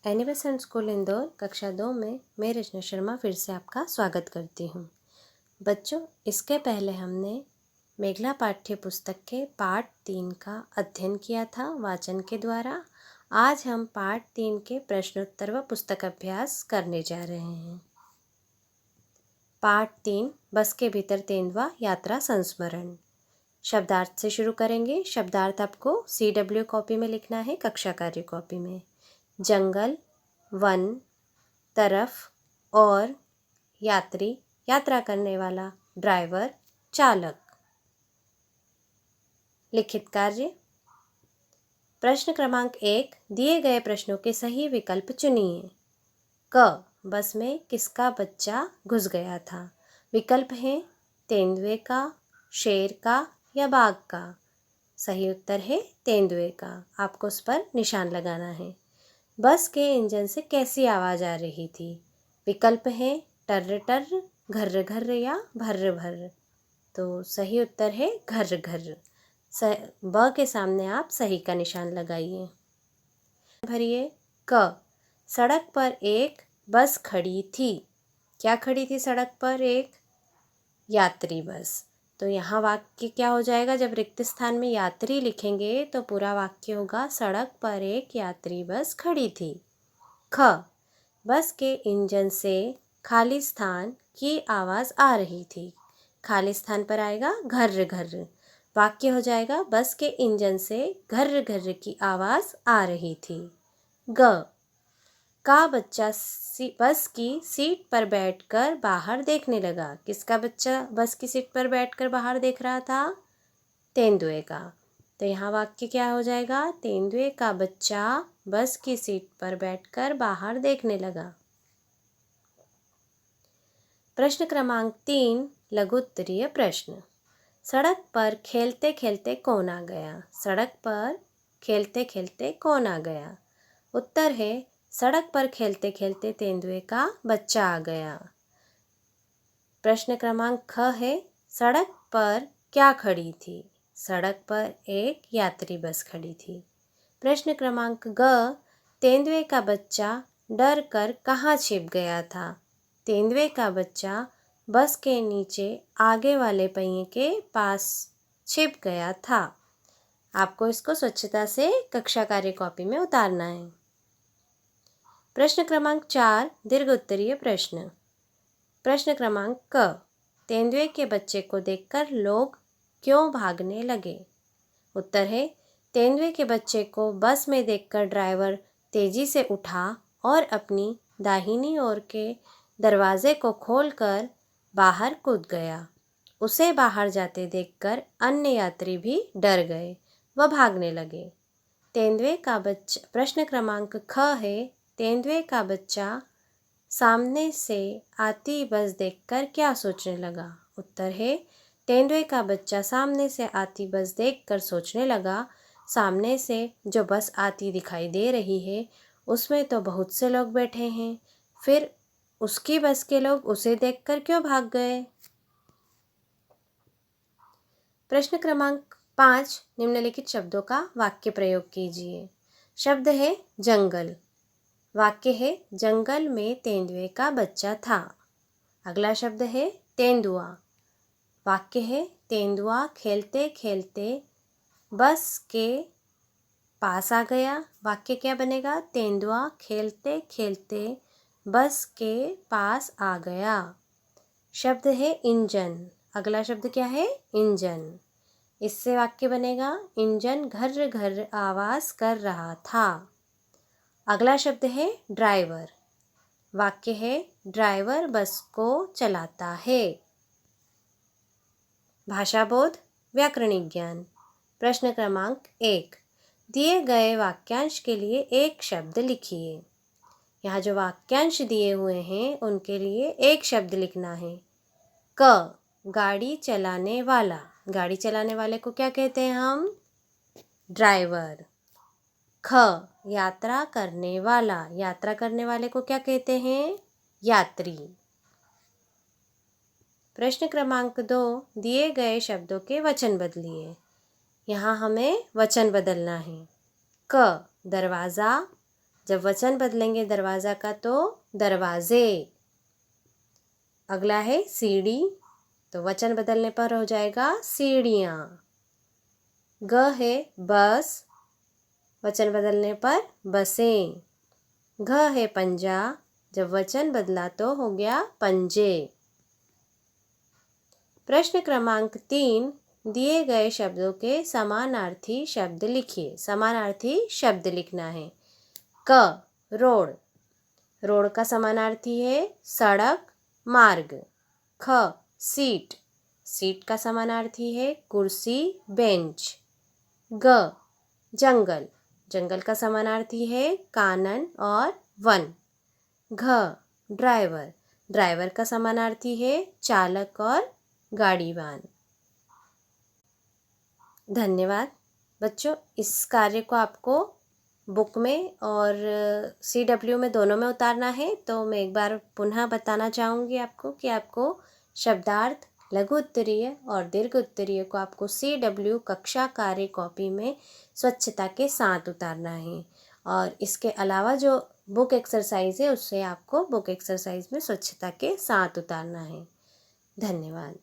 एनिवेशन school Indore कक्षा 2 में मैं रचना शर्मा फिर से आपका स्वागत करती हूँ। बच्चों, इसके पहले हमने मेघला पाठ्य पुस्तक के पाठ 3 का अध्ययन किया था वाचन के द्वारा। आज हम पाठ 3 के प्रश्नोत्तर व पुस्तक अभ्यास करने जा रहे हैं। पाठ 3 बस के भीतर तेंदुआ यात्रा संस्मरण। शब्दार्थ से शुरू करेंगे। शब्दार्थ आपको CW कॉपी में लिखना है, कक्षा कार्य कॉपी में। जंगल, वन, तरफ और यात्री, यात्रा करने वाला, ड्राइवर, चालक। लिखित कार्य। प्रश्न क्रमांक 1, दिए गए प्रश्नों के सही विकल्प चुनिए। क, बस में किसका बच्चा घुस गया था? विकल्प हैं तेंदुए का, शेर का या बाघ का। सही उत्तर है तेंदुए का। आपको उस पर निशान लगाना है। बस के इंजन से कैसी आवाज़ आ रही थी? विकल्प है टर्र टर्र, घर्र घर्र या भर्र भर्र। तो सही उत्तर है घर्र घर्र। ब के सामने आप सही का निशान लगाइए। भरिए। क, सड़क पर एक बस खड़ी थी। क्या खड़ी थी सड़क पर? एक यात्री बस। तो यहाँ वाक्य क्या हो जाएगा? जब रिक्त स्थान में यात्री लिखेंगे तो पूरा वाक्य होगा सड़क पर एक यात्री बस खड़ी थी। ख, बस के इंजन से खाली स्थान की आवाज़ आ रही थी। खाली स्थान पर आएगा घर्र घर्र। वाक्य हो जाएगा बस के इंजन से घर्र घर्र की आवाज़ आ रही थी। ग, का बच्चा बस की सीट पर बैठकर बाहर देखने लगा। किसका बच्चा बस की सीट पर बैठकर बाहर देख रहा था? तेंदुए का। तो यहाँ वाक्य क्या हो जाएगा? तेंदुए का बच्चा बस की सीट पर बैठकर बाहर देखने लगा। प्रश्न क्रमांक 3, लघु उत्तरीय प्रश्न। सड़क पर खेलते खेलते कौन आ गया? सड़क पर खेलते खेलते कौन आ गया? उत्तर है सड़क पर खेलते खेलते तेंदुए का बच्चा आ गया। प्रश्न क्रमांक ख है सड़क पर क्या खड़ी थी? सड़क पर एक यात्री बस खड़ी थी। प्रश्न क्रमांक ग, तेंदुए का बच्चा डर कर कहाँ छिप गया था? तेंदुए का बच्चा बस के नीचे आगे वाले पहिए के पास छिप गया था। आपको इसको स्वच्छता से कक्षा कार्य कॉपी में उतारना है। प्रश्न क्रमांक 4, दीर्घ उत्तरीय प्रश्न। प्रश्न क्रमांक क, तेंदुए के बच्चे को देखकर लोग क्यों भागने लगे? उत्तर है तेंदुए के बच्चे को बस में देखकर ड्राइवर तेजी से उठा और अपनी दाहिनी ओर के दरवाजे को खोलकर बाहर कूद गया। उसे बाहर जाते देखकर अन्य यात्री भी डर गए व भागने लगे। तेंदुए का बच्चा। प्रश्न क्रमांक ख है तेंदुए का बच्चा सामने से आती बस देखकर क्या सोचने लगा? उत्तर है तेंदुए का बच्चा सामने से आती बस देखकर सोचने लगा, सामने से जो बस आती दिखाई दे रही है उसमें तो बहुत से लोग बैठे हैं, फिर उसकी बस के लोग उसे देखकर क्यों भाग गए? प्रश्न क्रमांक 5, निम्नलिखित शब्दों का वाक्य प्रयोग कीजिए। शब्द है जंगल। वाक्य है जंगल में तेंदुए का बच्चा था। अगला शब्द है तेंदुआ। वाक्य है तेंदुआ खेलते खेलते बस के पास आ गया। वाक्य क्या बनेगा? तेंदुआ खेलते खेलते बस के पास आ गया। शब्द है इंजन। अगला शब्द क्या है? इंजन। इससे वाक्य बनेगा इंजन घर्र घर्र आवाज़ कर रहा था। अगला शब्द है ड्राइवर। वाक्य है ड्राइवर बस को चलाता है। भाषा बोध, व्याकरणिक ज्ञान। प्रश्न क्रमांक 1, दिए गए वाक्यांश के लिए एक शब्द लिखिए। यहाँ जो वाक्यांश दिए हुए हैं उनके लिए एक शब्द लिखना है। क, गाड़ी चलाने वाला। गाड़ी चलाने वाले को क्या कहते हैं हम? ड्राइवर। ख, यात्रा करने वाला। यात्रा करने वाले को क्या कहते हैं? यात्री। प्रश्न क्रमांक 2, दिए गए शब्दों के वचन बदलिए। यहाँ हमें वचन बदलना है। क, दरवाज़ा, जब वचन बदलेंगे दरवाज़ा का तो दरवाजे। अगला है सीढ़ी, तो वचन बदलने पर हो जाएगा सीढ़ियाँ। ग है बस, वचन बदलने पर बसें। घ है पंजा, जब वचन बदला तो हो गया पंजे। प्रश्न क्रमांक 3, दिए गए शब्दों के समानार्थी शब्द लिखिए। समानार्थी शब्द लिखना है। क रोड, रोड का समानार्थी है सड़क, मार्ग। ख सीट, सीट का समानार्थी है कुर्सी, बेंच। ग जंगल, जंगल का समानार्थी है कानन और वन। घ ड्राइवर, ड्राइवर का समानार्थी है चालक और गाड़ीवान। धन्यवाद बच्चों, इस कार्य को आपको बुक में और CW में दोनों में उतारना है। तो मैं एक बार पुनः बताना चाहूँगी आपको कि आपको शब्दार्थ, लघु उत्तरीय और दीर्घ उत्तरीय को आपको CW कक्षा कार्य कॉपी में स्वच्छता के साथ उतारना है। और इसके अलावा जो बुक एक्सरसाइज है उससे आपको बुक एक्सरसाइज में स्वच्छता के साथ उतारना है। धन्यवाद।